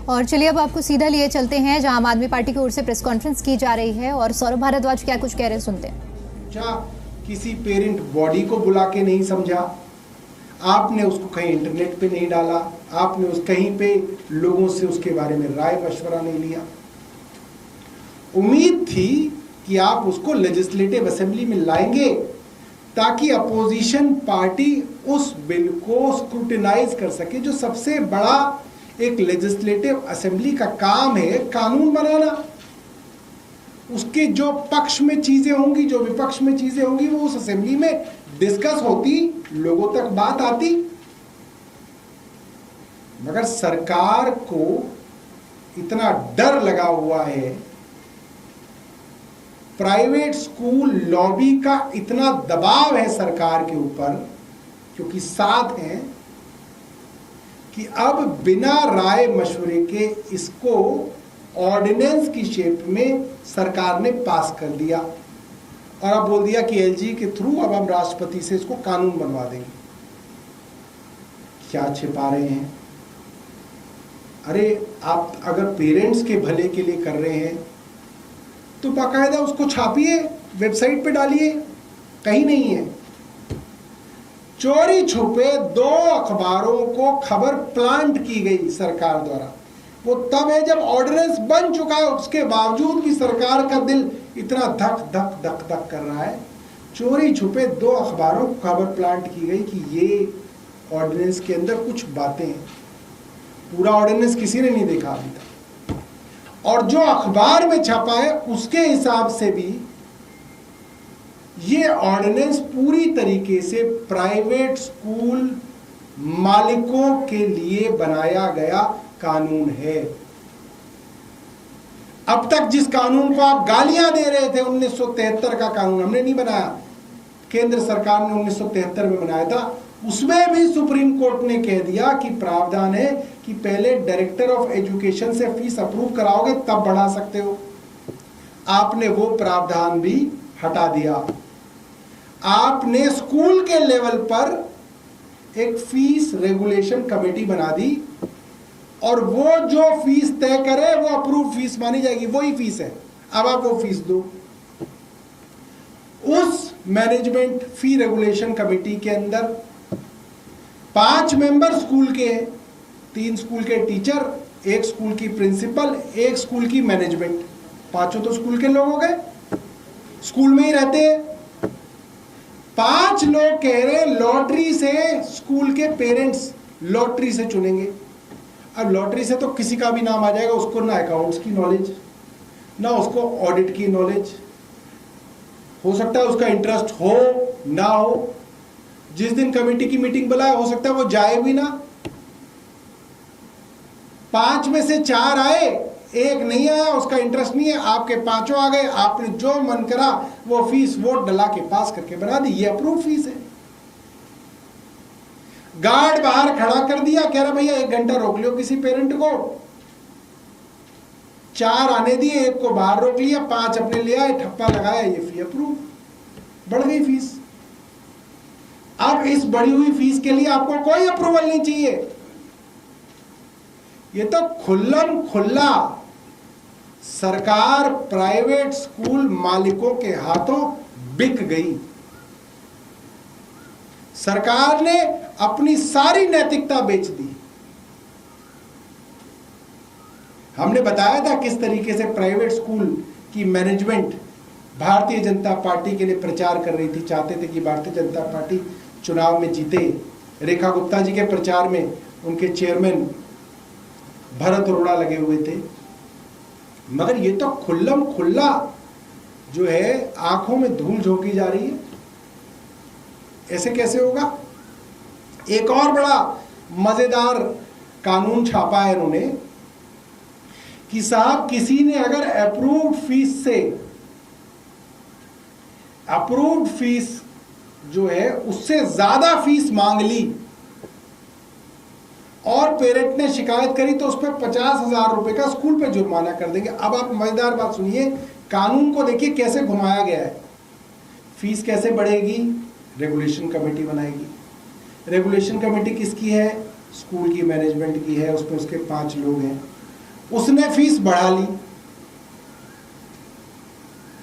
और चलिए अब आपको सीधा लिए चलते हैं जहां आम आदमी पार्टी की ओर से प्रेस कॉन्फ्रेंस की जा रही है और सौरभ भारद्वाज क्या कुछ कह रहे हैं, सुनते हैं। क्या किसी पेरेंट बॉडी को बुला के नहीं समझा, आपने उसको कहीं इंटरनेट पे नहीं डाला, आपने उस कहीं पे लोगों से उसके बारे में राय मशवरा नहीं लिया। उम्मीद थी कि आप उसको लेजिस्लेटिव असेंबली में लाएंगे ताकि अपोजिशन पार्टी उस बिल को स्क्रूटिनाइज कर सके, जो सबसे बड़ा एक लेजिस्लेटिव असेंबली का काम है, कानून बनाना। उसके जो पक्ष में चीजें होंगी, जो विपक्ष में चीजें होंगी, वो उस असेंबली में डिस्कस होती, लोगों तक बात आती। मगर सरकार को इतना डर लगा हुआ है, प्राइवेट स्कूल लॉबी का इतना दबाव है सरकार के ऊपर, क्योंकि साथ हैं, कि अब बिना राय मशवरे के इसको ऑर्डिनेंस की शेप में सरकार ने पास कर दिया और अब बोल दिया कि एलजी के थ्रू अब हम राष्ट्रपति से इसको कानून बनवा देंगे। क्या छिपा रहे हैं? अरे आप अगर पेरेंट्स के भले के लिए कर रहे हैं तो बाकायदा उसको छापिए, वेबसाइट पे डालिए, कहीं नहीं है। चोरी छुपे 2 अखबारों को खबर प्लांट की गई सरकार द्वारा। वो तब है जब ऑर्डिनेंस बन चुका है, उसके बावजूद भी सरकार का दिल इतना धक धक धक धक कर रहा है। चोरी छुपे 2 अखबारों को खबर प्लांट की गई कि ये ऑर्डिनेंस के अंदर कुछ बातें हैं। पूरा ऑर्डिनेंस किसी ने नहीं देखा अभी तक, और जो अखबार में छपा है उसके हिसाब से भी ये ऑर्डिनेंस पूरी तरीके से प्राइवेट स्कूल मालिकों के लिए बनाया गया कानून है। अब तक जिस कानून को आप गालियां दे रहे थे, 1973 का कानून हमने नहीं बनाया, केंद्र सरकार ने 1973 में बनाया था, उसमें भी सुप्रीम कोर्ट ने कह दिया कि प्रावधान है कि पहले डायरेक्टर ऑफ एजुकेशन से फीस अप्रूव कराओगे तब बढ़ा सकते हो। आपने वो प्रावधान भी हटा दिया। आपने स्कूल के लेवल पर एक फीस रेगुलेशन कमेटी बना दी और वो जो फीस तय करे वो अप्रूव फीस मानी जाएगी, वही फीस है। अब आप वो फीस दो। उस मैनेजमेंट फी रेगुलेशन कमेटी के अंदर 5 मेंबर स्कूल के हैं, 3 स्कूल के टीचर, 1 स्कूल की प्रिंसिपल, 1 स्कूल की मैनेजमेंट। 5 तो स्कूल के लोग हो गए, स्कूल में ही रहते हैं। 5 लोग कह रहे लॉटरी से स्कूल के पेरेंट्स लॉटरी से चुनेंगे। अब लॉटरी से तो किसी का भी नाम आ जाएगा, उसको ना अकाउंट्स की नॉलेज, ना उसको ऑडिट की नॉलेज, हो सकता है उसका इंटरेस्ट हो ना हो। जिस दिन कमेटी की मीटिंग बुलाए हो सकता है वो जाए भी ना। 5 में से 4 आए, 1 नहीं आया, उसका इंटरेस्ट नहीं है, आपके 5 आ गए, आपने जो मन करा वो फीस वोट डला के पास करके बना दी, ये अप्रूव फीस है। गार्ड बाहर खड़ा कर दिया, कह रहा भैया 1 घंटा रोक लियो किसी पेरेंट को। 4 आने दिए, 1 को बाहर रोक लिया, 5 अपने ले आए, ठप्पा लगाया, ये फी अप्रूव, बढ़ गई फीस। अब इस बढ़ी हुई फीस के लिए आपको कोई अप्रूवल नहीं चाहिए। ये तो खुल्लम खुल्ला सरकार प्राइवेट स्कूल मालिकों के हाथों बिक गई। सरकार ने अपनी सारी नैतिकता बेच दी। हमने बताया था किस तरीके से प्राइवेट स्कूल की मैनेजमेंट भारतीय जनता पार्टी के लिए प्रचार कर रही थी, चाहते थे कि भारतीय जनता पार्टी चुनाव में जीते। रेखा गुप्ता जी के प्रचार में उनके चेयरमैन भरत अरोड़ा लगे हुए थे। मगर ये तो खुल्लम खुल्ला जो है आंखों में धूल झोंकी जा रही है। ऐसे कैसे होगा? एक और बड़ा मजेदार कानून छापा है इन्होंने कि साहब किसी ने अगर अप्रूव्ड फीस जो है उससे ज्यादा फीस मांग ली और पेरेंट ने शिकायत करी तो उस पर 50,000 रुपए का स्कूल पे जुर्माना कर देंगे। अब आप मजेदार बात सुनिए, कानून को देखिए कैसे घुमाया गया है। फीस कैसे बढ़ेगी? रेगुलेशन कमेटी बनाएगी। रेगुलेशन कमेटी किसकी है? स्कूल की मैनेजमेंट की है, उसमें उसके 5 लोग हैं। उसने फीस बढ़ा ली।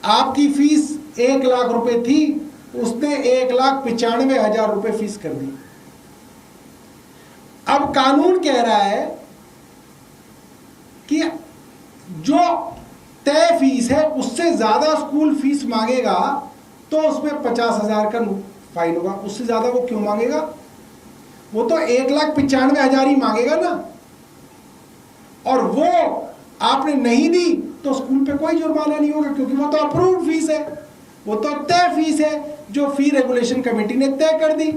आपकी फीस 1 लाख रुपए थी, उसने 1,95,000 रुपए फीस कर दी। अब कानून कह रहा है कि जो तय फीस है उससे ज्यादा स्कूल फीस मांगेगा तो उसमें 50,000 का फाइन होगा। उससे ज्यादा वो क्यों मांगेगा? वो तो 1,95,000 ही मांगेगा ना। और वो आपने नहीं दी तो स्कूल पे कोई जुर्माना नहीं होगा, क्योंकि वो तो अप्रूव्ड फीस है, वो तो तय फीस है जो फी रेगुलेशन कमेटी ने तय कर दी।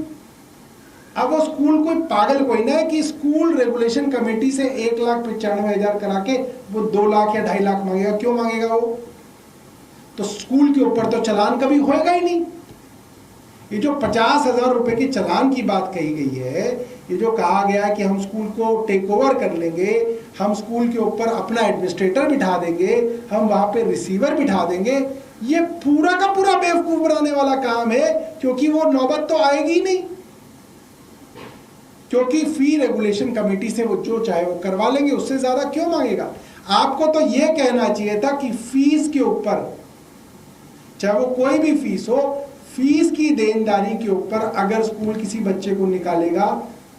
अब वो स्कूल कोई पागल कोई ना है कि स्कूल रेगुलेशन कमेटी से 1,95,000 करा के वो 2 लाख या 2.5 लाख मांगेगा। क्यों मांगेगा वो? तो स्कूल के ऊपर तो चालान कभी होएगा ही नहीं। ये जो 50,000 रुपए की चालान की बात कही गई है, ये जो कहा गया है कि हम स्कूल को टेक ओवर कर लेंगे, हम स्कूल के ऊपर अपना एडमिनिस्ट्रेटर बिठा देंगे, हम वहां पे रिसीवर बिठा देंगे, ये पूरा का पूरा बेवकूफ बनाने वाला काम है, क्योंकि वो नौबत तो आएगी नहीं। क्योंकि फी रेगुलेशन कमेटी से वो जो चाहे वो करवा लेंगे, उससे ज्यादा क्यों मांगेगा? आपको तो यह कहना चाहिए था कि फीस के ऊपर, चाहे वो कोई भी फीस हो, फीस की देनदारी के ऊपर अगर स्कूल किसी बच्चे को निकालेगा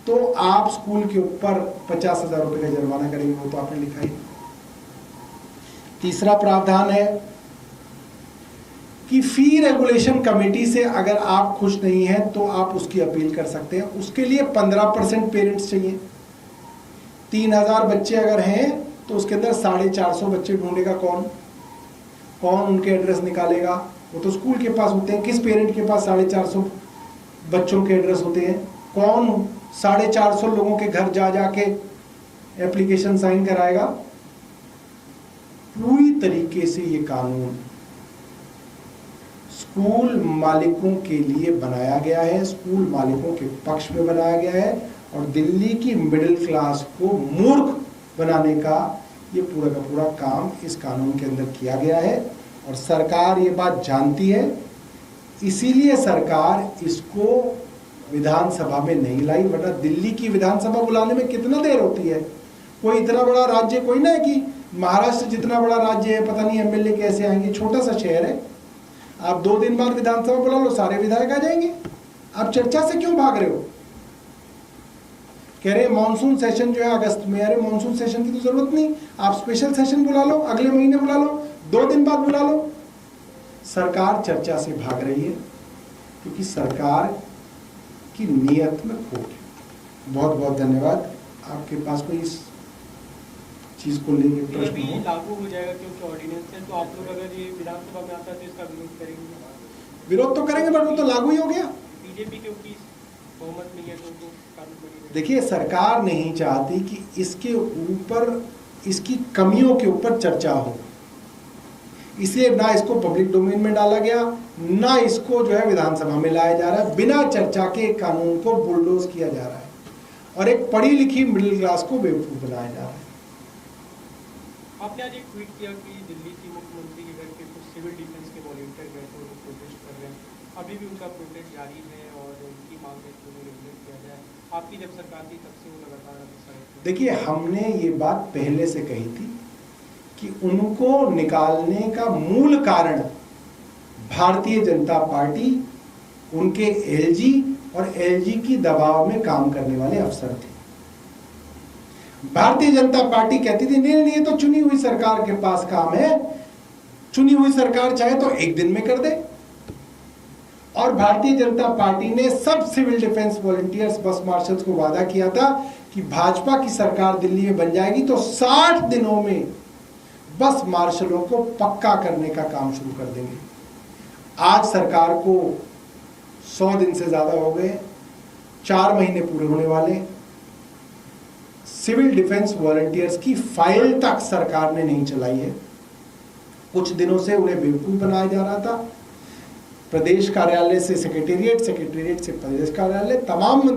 तो आप स्कूल के ऊपर 50,000 रुपए का जुर्माना करेंगे। वो तो आपने लिखा ही। तीसरा प्रावधान है कि फी रेगुलेशन कमेटी से अगर आप खुश नहीं हैं तो आप उसकी अपील कर सकते हैं। उसके लिए 15% पेरेंट्स चाहिए। 3,000 बच्चे अगर हैं तो उसके अंदर 450 बच्चे ढूंढेगा कौन? कौन उनके एड्रेस निकालेगा? वो तो स्कूल के पास होते हैं। किस पेरेंट के पास 450 बच्चों के एड्रेस होते हैं? कौन 450 लोगों के घर जा जाके एप्लीकेशन साइन कराएगा? पूरी तरीके से ये कानून स्कूल मालिकों के लिए बनाया गया है, स्कूल मालिकों के पक्ष में बनाया गया है, और दिल्ली की मिडिल क्लास को मूर्ख बनाने का ये पूरा का पूरा काम इस कानून के अंदर किया गया है। और सरकार ये बात जानती है, इसीलिए सरकार इसको विधानसभा में नहीं लाई, वरना दिल्ली की विधानसभा बुलाने में कितना देर होती है। कोई इतना बड़ा राज्य कोई ना है कि महाराष्ट्र जितना बड़ा राज्य है, पता नहीं एमएलए कैसे आएंगे। छोटा सा शहर है, आप 2 दिन बाद विधानसभा बुला लो, सारे विधायक आ जाएंगे। आप चर्चा से क्यों भाग रहे हो? कह रहे मानसून सेशन जो है अगस्त में। अरे मानसून सेशन की तो जरूरत नहीं, आप स्पेशल सेशन बुला लो, अगले महीने बुला लो, 2 दिन बाद बुला लो। सरकार चर्चा से भाग रही है क्योंकि सरकार की नीयत में खोट है। बहुत बहुत धन्यवाद। आपके पास कोई इस चीज को लेकर प्रश्न हो? लागू हो जाएगा क्योंकि ऑर्डिनेंस है, तो आप लोग अगर ये विधानसभा में आता है तो इसका विरोध करेंगे? विरोध तो करेंगे, बट वो तो लागू ही हो गया। बीजेपी क्योंकि बहुमत नहीं है तो कानून बनी। देखिए, सरकार नहीं चाहती कि इसके ऊपर, इसकी कमियों के ऊपर चर्चा हो, इसलिए ना इसको पब्लिक डोमेन में डाला गया, ना इसको जो है विधानसभा में लाया जा रहा है। बिना चर्चा के कानून को बुलडोज किया जा रहा है और एक पढ़ी लिखी मिडिल क्लास को बेवकूफ बनाया जा रहा है। आपने आज एक ट्वीट किया कि दिल्ली की मुख्यमंत्री के घर पे कुछ सिविल डिफेंस के वॉलंटियर गए थे, वो प्रोटेस्ट कर रहे हैं। अभी भी उनका प्रोटेस्ट जारी है और उनकी मांग है कि उन्हें रेगुलेट किया जाए। आपकी जब सरकार थी तब से वो लगातार। देखिए, हमने ये बात पहले से कही थी कि उनको निकालने का मूल कारण भारतीय जनता पार्टी, उनके एलजी और एलजी की दबाव में काम करने वाले अफसर थे। भारतीय जनता पार्टी कहती थी नहीं नहीं, ये तो चुनी हुई सरकार के पास काम है, चुनी हुई सरकार चाहे तो 1 दिन में कर दे। और भारतीय जनता पार्टी ने सब सिविल डिफेंस वॉलंटियर्स, बस मार्शल्स को वादा किया था कि भाजपा की सरकार दिल्ली में बन जाएगी तो 60 दिनों में बस मार्शलों को पक्का करने का काम शुरू कर देंगे। आज सरकार को 100 दिन से ज्यादा हो गए, 4 महीने पूरे होने वाले। सिविल डिफेंस वॉलंटियर्स की फाइल तक सरकार ने नहीं चलाई है। कुछ दिनों से उन्हें बेवकूफ बनाया जा रहा था। प्रदेश कार्यालय से सेक्रेटेरिएट, सेक्रेटेरिएट से प्रदेश कार्यालय, तमाम